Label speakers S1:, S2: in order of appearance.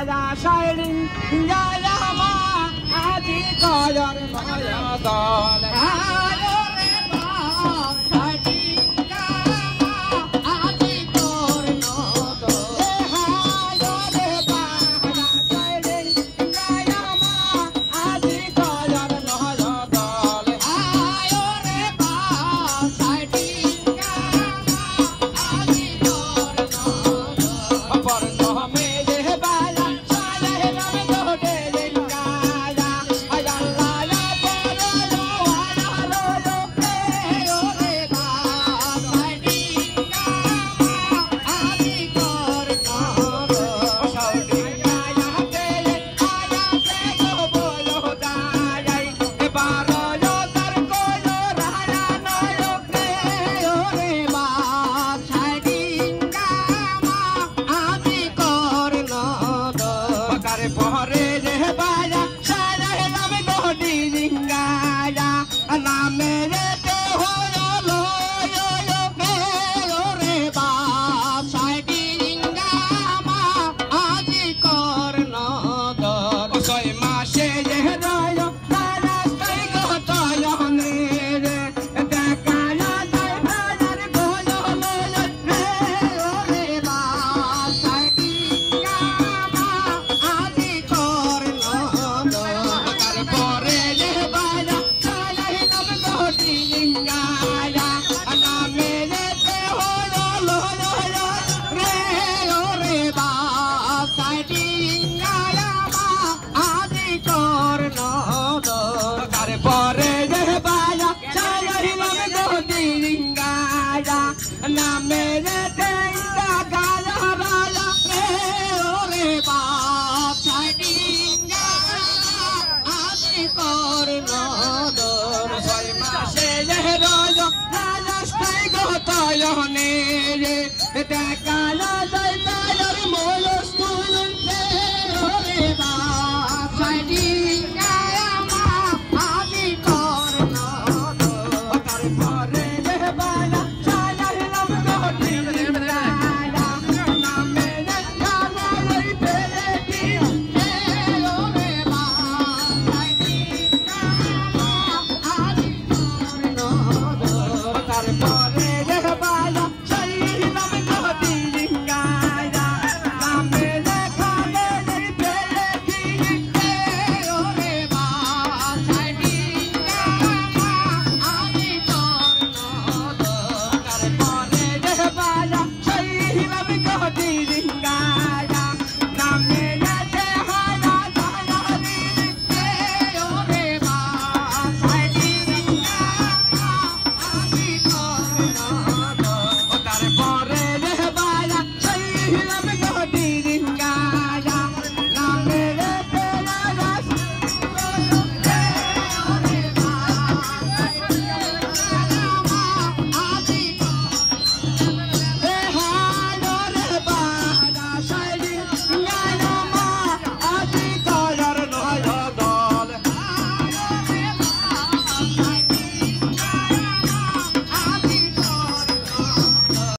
S1: বাজা শাইরি গায়া মা আজি কয়র নয় দল আলো রে বা শাইরি গায়া আজি কর নদল আলো রে বা শাইরি গায়া মা আজি কয়র নয় দল আলো রে বা শাইরি গায়া মা আজি কর নদল পর নহমে যে বালা সালে নামে তোকে জিঙ্গায়া আয়াল্লা পরলো আলো লোকে ওরে বা শাইরি গায়া আজি কর নদল শাইরি গায়া তে আয়া সে গো বলো দাই এবার তার কোলো রায়া নয় লোকে ওরে বা শাইরি গায়া আজি কর নদল কারে পরে রে বাজা সারা নামে গডি জিঙ্গায়া নামে রে তো হলো লোকে ওরে বা শাইরি গায়া আজি কর নদল ছয় মাসে যে রয় তারা কই গো তয়নে রে দেখায়া যায় হাজার গোলো রে ওরে বা শাইরি গায়া আজি কর নদল তারপরে যে বাজা সালাই নামে গডি জিঙ্গায়া নামে রে তে হলো রে ওরে বা শাইরি গায়া আজি কর নদল তারপরে যে বাজা সালাই নামে গডি জিঙ্গায়া নামে রে তে গায়া বাজা রে ওরে বা শাইরি গায়া আজি কর নদল ছয় মাসে যে রয় রাজস্থাই গো তয়নে রে দেখায়া যায় তার মোলস তুলতে ওরে বা শাইরি গায়া আজি কর নদল তারপরে যে বালা সালাই নামে গডি জিঙ্গায়া নামে রে গায়া লই ফেলে দিতে ওরে বা শাইরি গায়া আজি কর নদল তারপরে যে বালা সালাই নামে গডি জিঙ্গায়া নামে রে গায়া লই ফেলে দিতে ওরে বা শাইরি গায়া আজি কর নদল তারপরে যে বালা সালাই নামে গডি জিঙ্গায়া নামে রে হারা জালা দিতে ওরে বা শাইরি গায়া আজি কর নদল তারপরে যে বালা সালাই নামে